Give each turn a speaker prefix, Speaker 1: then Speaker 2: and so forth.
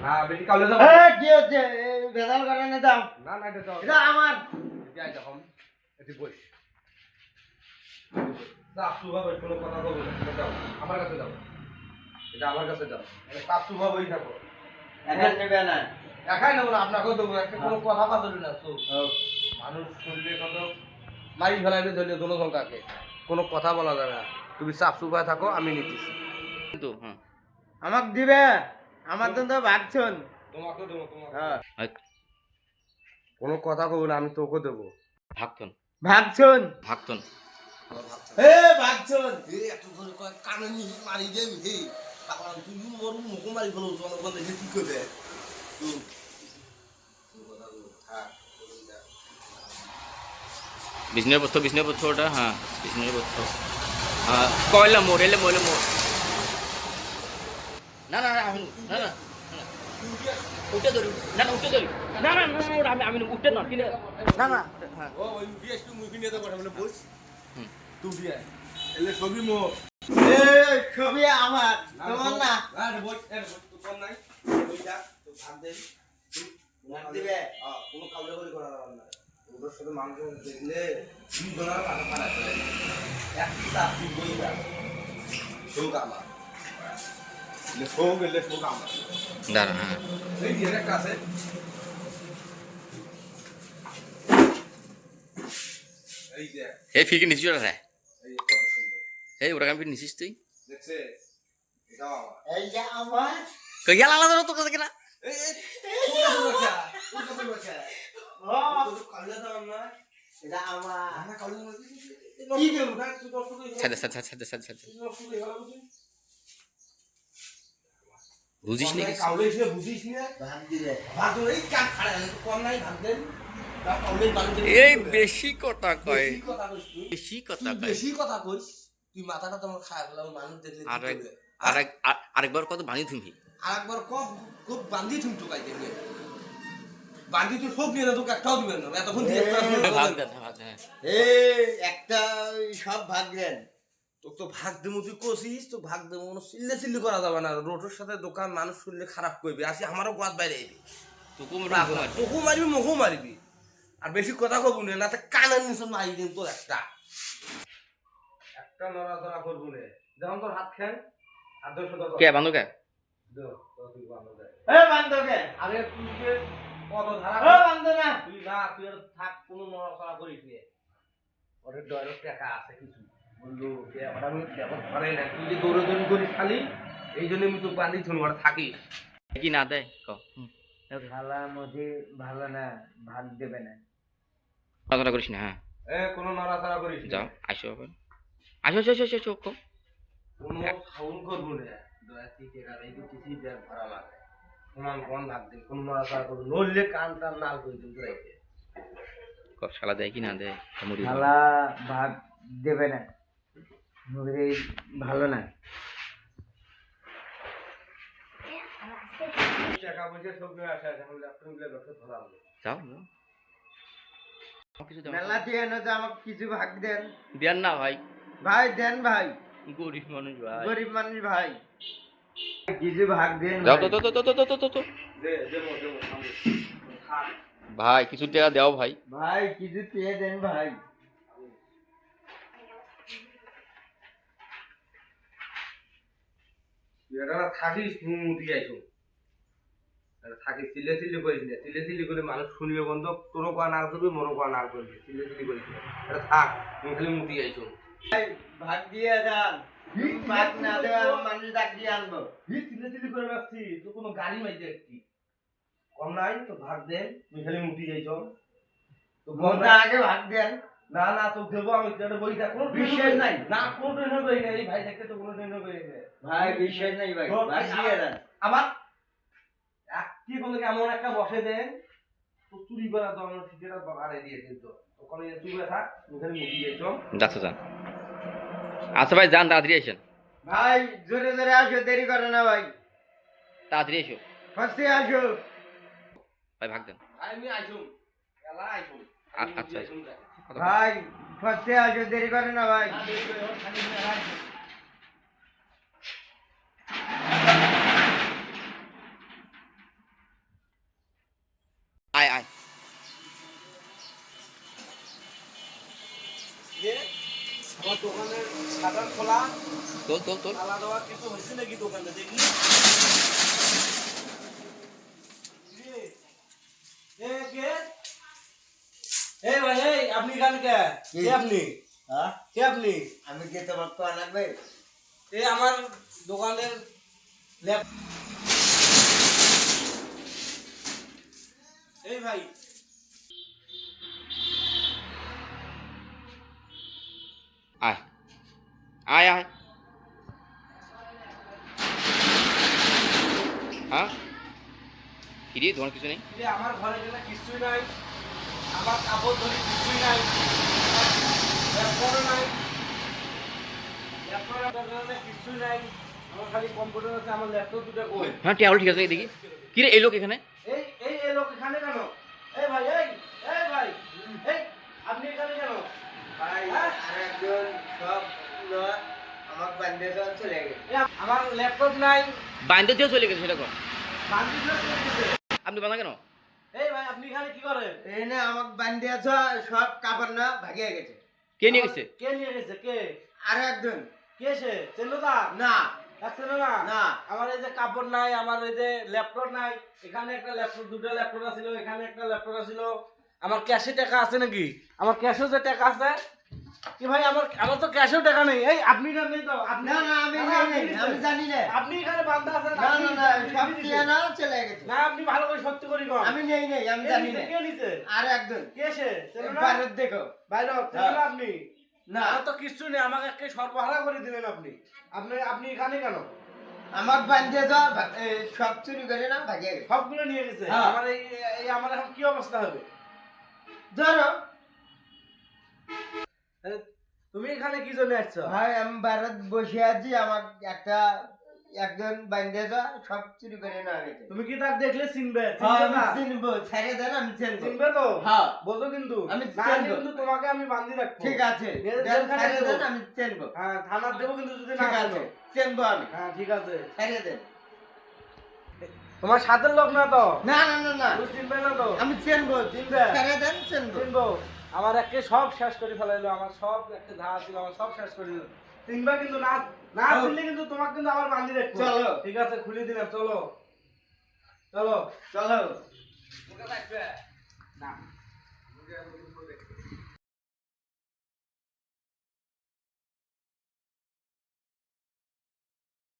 Speaker 1: হ্যাঁ বেশি কাউলে দাও
Speaker 2: কি হচ্ছে ভেজাল করে না দাও
Speaker 1: না না এটা দাও
Speaker 2: এটা আমার
Speaker 1: যাই যখন এটি বস সাফ সুভাবে কোনো কথা বলবো না এটা দাও আমার কাছে দাও এটা আমার কাছে দাও মানে সাফ সুভাবেই থাকো
Speaker 2: এখন নেবে না
Speaker 1: একাই নেবো না আপনাকেও দেবো একটা কোনো কথা বলবে না তো মানুষ শুনলে কত মারি ফেলাইবে ধরলে জনসংখ্যাকে কোনো কথা বলা যাবে না তুমি সাফ সুভায় থাকো আমি নিতেছি
Speaker 3: কিন্তু হ্যাঁ
Speaker 2: আমাক দিবে আমার তো ভাগছন
Speaker 1: তোমাকে দেবো তোমাকে
Speaker 2: হ্যাঁ
Speaker 1: কোনো কথা কব না আমি তোকে দেবো
Speaker 3: ভাগতন
Speaker 2: ভাগছন
Speaker 3: ভাগতন
Speaker 2: এ ভাগছন
Speaker 1: এত ধরে কানে মারি দেবি হে তারপর তুই মোর মুখ মারি ফেলো জনগণ দেখে কি করবে
Speaker 3: বিষ্ণুর পথ ওটা হ্যাঁ বিষ্ণুর পথ হ্যাঁ কয়লা মোড় এলে মোড় না না না আমি না না উঠে ধরি না না উঠে ধরি না না না আমি আমি উঠে না কিনে না না হ্যাঁ
Speaker 1: ও ওই বিএস টু মুভি নিয়ে তো কথা বলে বস তুই বিয়া এলে ছবি মো
Speaker 2: এ ছবি আমার তোমার না
Speaker 1: আরে বস তো কোন নাই ওই যা তো ভাগ দে
Speaker 2: ভাগ দিবে
Speaker 1: কোনো কাউলে করে করা যাবে না ওদের সাথে মাংস দেখলে দুই জনের কাটা পাড়া চলে একটা তুই বই যা শোক আমার শোক আমার
Speaker 3: দাঁড়া হ্যাঁ
Speaker 1: এই দিয়ে একটা আছে এই যে
Speaker 3: এই ফিরকে নিচিস ওটা রে
Speaker 1: এই কত সুন্দর
Speaker 3: এই ওটা আমি নিচিস তুই
Speaker 1: দেখছে এটাও আমার
Speaker 2: এই যে আমার
Speaker 3: কইয়া আলাদা তো কথা কেনা
Speaker 1: এই কত রয়েছে
Speaker 2: ও
Speaker 1: তো কাউলে দাও না
Speaker 2: এটা আমার
Speaker 1: না কাউলে না
Speaker 2: কি দেব
Speaker 1: না তুই দশ টাকা
Speaker 3: ছাড় ছাড় বুঝিস নাকি
Speaker 1: কাউলে এসে বুঝিস না
Speaker 2: ভাগ দিবে
Speaker 1: ভাগ এই কাট খাড়া কম নাই ভাগ দেন তা কাউলে বাড়ি
Speaker 3: এই বেশি কথা কয়
Speaker 1: বেশি কথা কইস তুই
Speaker 3: বেশি কথা
Speaker 1: তুই
Speaker 3: কয়
Speaker 1: বেশি কথা কইস তুই মাথাটা তোমার খায় ফেলাম মানুষ দেখলে কি
Speaker 3: আরেক
Speaker 1: করবে?
Speaker 3: আরেকবার কত ভাঙি তুমি
Speaker 1: আরেকবার খুব বান্ধি তুমি টুকাই দেবে বান্ধি তুই সব নিয়ে না তোকে একটাও দিবেন না এতক্ষণ দিয়ে
Speaker 3: ভাগ দেন ভাগ দেন
Speaker 2: এ একটা সব ভাগ দেন
Speaker 1: তোকে তো ভাগ দেবো তুই কষিস তো ভাগ দেবো চিল্লি করা যাবে না রোডের সাথে দোকান মানুষ শুনলে খারাপ করবি আসি আমারও গাছ বাইরে আইবি
Speaker 3: তুকু
Speaker 1: তোকে মারবি মুখও মারবি আর বেশি কথা কব না তো কানের নিচে মারি দিন তোর একটা নড়াচড়া করবো না যেমন তোর হাত খেন আর 210
Speaker 3: কে বান্ধব কে
Speaker 2: এ বান্ধবকে
Speaker 1: আরে তুই যে কত ধারা
Speaker 2: ও বান্ধব না
Speaker 1: তুই না তুই আর থাক কোনো নড়াচড়া করিস নে ওদের ডয়ের টাকা আছে কিছু বললো যে ওরা আমি ব্যবহার করে না তুই যে দৌড়াদৌড়ি করিস খালি এই জন্য আমি তো বান্ধি শুনি ওরা থাকিস
Speaker 3: কি না দেয় ক
Speaker 2: খালা মধ্যে ভালো না ভাগ দেবে না
Speaker 3: কথা করিস না হ্যাঁ
Speaker 1: কোনো নড়াচড়া করিস
Speaker 3: যাও আসো আসো
Speaker 1: কোনো সাউন্ড করবো না দয়া থেকে টাকা এই কিছু ব্যাগ ভরা লাগে সমান কোন ভাগ দিন কোনো নড়াচড়া করবো নড়লে কান টান নাল করে দিন তোরা
Speaker 3: শালা দেয় কি না দেয় মুড়ি
Speaker 2: খালা ভাগ দেবে না মুড়ি ভালো না
Speaker 1: টাকা পয়সা সব নিয়ে আসা আছে আমি ল্যাপটপ গুলো ব্যবসা ধরাবো
Speaker 3: যাও কিছু দাও
Speaker 2: মেলা দিয়ে এনে তো আমাকে কিছু ভাগ দেন
Speaker 3: দেন না ভাই
Speaker 2: ভাই দেন ভাই
Speaker 3: গরিব মানুষ ভাই
Speaker 2: গরিব মানুষ ভাই কিছু ভাগ দেন
Speaker 3: যাও
Speaker 2: ভাই।
Speaker 3: তো
Speaker 1: দে দেবো সামনে থাক
Speaker 3: ভাই কিছু টাকা দাও ভাই
Speaker 2: ভাই কিছু পেয়ে দেন ভাই
Speaker 1: এটা না থাকিস মুটি আইছো থাকিস চিল্লি করিস না চিল্লি করে মানুষ শুনবে বন্ধ তোরও কোয়া নাল করবি মোরও কোয়া নাল করবি চিল্লি করিস না এটা থাক তুমি খালি মুটি আইছো
Speaker 2: ভাগ দিয়ে যান ভাগ না দেওয়া মানুষ ডাক দিয়ে আনবো
Speaker 1: চিল্লি করে রাখছি তো কোনো গাড়ি মাইতে একটি কম নাই তো ভাগ দেন তুমি খালি মুটি আইছো তো
Speaker 2: মনটা আগে ভাগ দেন
Speaker 1: না না তো দেবো আমি তোর বই দেখ কোনো
Speaker 2: বিশ্বাস নাই।
Speaker 1: না কোনো টেনশন করি না এই ভাই দেখতে তো কোনো টেনশন করি না
Speaker 2: ভাই বিশ্বাস নাই ভাই ভাগ দিয়ে দেন
Speaker 1: আবার একটি বলে এমন একটা বসে দেন তো চুরি করা তো আমার সিটেটা বাড়াই দিয়ে কিন্তু ওখানে চুরি থাক ওখানে মুভি গেছো
Speaker 3: যাচ্ছে যান আচ্ছা ভাই যান তাড়াতাড়ি আসেন
Speaker 2: ভাই জোরে জোরে আসো দেরি করে না ভাই
Speaker 3: তাড়াতাড়ি এসো
Speaker 2: ফার্স্টে আসো
Speaker 3: ভাই ভাগ দেন
Speaker 1: আমি আইছুম এলা আইছুম
Speaker 3: আচ্ছা
Speaker 2: ভাই ফার্স্টে আসো দেরি করে না ভাই
Speaker 3: আয় আয়
Speaker 1: আমার দোকানের শাটার খোলা,
Speaker 3: তোল তোল তোল
Speaker 1: তালা দেওয়া কিছু হয়েছে নাকি দোকানে দেখি? এই ভাই, এই আপনি এখানে কে?
Speaker 2: কি?
Speaker 1: কে আপনি?
Speaker 2: হ্যাঁ
Speaker 1: কে আপনি?
Speaker 2: আমি কি তোমার তো লাগবে?
Speaker 1: এই আমার দোকানের ল্যাপ। এই ভাই,
Speaker 3: আয় আয় আয় হ্যাঁ কি রে তোমার কিছু নেই
Speaker 1: এই আমার ঘরে গেলে কিছুই নাই, আমার কাপড় ধরি কিছুই নাই, ল্যাপটপও নাই, কিছুই নাই, আমার খালি কম্পিউটার আছে, আমার ল্যাপটপ দুটো কই?
Speaker 3: হ্যাঁ টেবিল ঠিক আছে দেখি কি রে এই লোক এখানে
Speaker 1: এই এই এই লোক এখানে কেন? এই ভাই, এই এই ভাই, এই আপনি এখানে কেন?
Speaker 2: ভাই
Speaker 1: হ্যাঁ?
Speaker 2: আর একজন সব লোক আমার বান্ধে সব চলে গেছে।
Speaker 1: এই আমার ল্যাপটপ নাই,
Speaker 3: বাইন্দে দিয়ে চলে গেছে সেটা কর
Speaker 1: বান্দি ধরে চলে গেছে।
Speaker 3: আপনি বানা কেন
Speaker 1: এই ভাই, আপনি এখানে কি করেন?
Speaker 2: এই না আমার বান্ধে আছো সব কাপড় না ভাগিয়ে গেছে।
Speaker 3: কে নিয়ে গেছে
Speaker 1: কে নিয়ে গেছে? কে?
Speaker 2: আর একজন
Speaker 1: কে সে? চেন্দ্রদা?
Speaker 2: না
Speaker 1: চেনো না?
Speaker 2: না
Speaker 1: আমার এই যে কাপড় নাই, আমার এই যে ল্যাপটপ নাই, এখানে একটা ল্যাপটপ, দুটো ল্যাপটপ ছিল, এখানে একটা ল্যাপটপ ছিল, আমার ক্যাশে টাকা আছে নাকি? আমার ক্যাশেও যে টাকা আছে কি ভাই? আমার তো ক্যাশেও টাকা নেই। এই আপনি না নেই তো? আপনি
Speaker 2: না না আমি
Speaker 1: না,
Speaker 2: নেই,
Speaker 1: আপনি
Speaker 2: আমি জানি না।
Speaker 1: আপনি এখানে বান্ধা আছেন?
Speaker 2: না
Speaker 1: আপনি
Speaker 2: না না
Speaker 1: আপনি
Speaker 2: সব
Speaker 1: নিছেন।
Speaker 2: ক্লিয়ার না চলে গেছে।
Speaker 1: না, আপনি ভালো করে সত্যি করি কম।
Speaker 2: আমি নেই নেই আমি
Speaker 1: কে
Speaker 2: জানি
Speaker 1: নিছে?
Speaker 2: না।
Speaker 1: কে নিছে?
Speaker 2: আর একজন
Speaker 1: কে সে? চেনো না?
Speaker 2: ভারত দেখো
Speaker 1: বাইরে চেনো না আপনি?
Speaker 2: না
Speaker 1: আমার তো কিছু নেই, আমাকে একে সর্বহারা করে দিলেন আপনি। আপনি এখানে কেন?
Speaker 2: আমার বান্ধে তো সব চুরি করে না ভাগিয়ে গেছে।
Speaker 1: সবগুলো নিয়ে গেছে।
Speaker 2: হ্যাঁ।
Speaker 1: আমার আমার এখন কি অবস্থা হবে?
Speaker 2: ধরো
Speaker 1: তুমি এখানে কি জন্য আসছো?
Speaker 2: ভাই আমি ভারত বসে আছি আমার একজন বান্ধে তো সব চুরি করে না গেছে।
Speaker 1: তুমি কি তার দেখলে চিনবে?
Speaker 2: হ্যাঁ,
Speaker 1: চিনবে
Speaker 2: আমি
Speaker 1: না?
Speaker 2: চিনবো ছেড়ে দেন আমি চিনবো।
Speaker 1: চিনবে তো?
Speaker 2: হ্যাঁ
Speaker 1: বলো কিন্তু।
Speaker 2: আমি
Speaker 1: না,
Speaker 2: চিনবো।
Speaker 1: কিন্তু তোমাকে আমি বান্ধি রাখবো।
Speaker 2: ঠিক আছে
Speaker 1: জেল-
Speaker 2: দেন,
Speaker 1: জেলখানায়
Speaker 2: ছেড়ে
Speaker 1: দেবো।
Speaker 2: দেন আমি চিনবো।
Speaker 1: হ্যাঁ, থানার দেবো কিন্তু যদি না
Speaker 2: ঠিক আছে
Speaker 1: শোনো।
Speaker 2: চিনবো আমি
Speaker 1: হ্যাঁ, ঠিক আছে।
Speaker 2: ছেড়ে দেন।
Speaker 1: তোমার সাথের লোক না তো?
Speaker 2: না না না না
Speaker 1: তুমি চিনবে না তো?
Speaker 2: আমি চিনবো
Speaker 1: চিনবে?
Speaker 2: ছেড়ে দেন চিনবো।
Speaker 1: চিনবো। আমার একে সব শেষ করে ফেলাইলো, আমার সব একটা ধারা ছিল, আমার সব শেষ করে দিল। চিনবা কিন্তু না, না
Speaker 2: চলো।
Speaker 1: চিনলে কিন্তু তোমাকে কিন্তু আমার বান্ধি রাখবো।
Speaker 2: চলো।
Speaker 1: ঠিক আছে, খুলে দিলাম, চলো চলো
Speaker 2: চলো
Speaker 1: না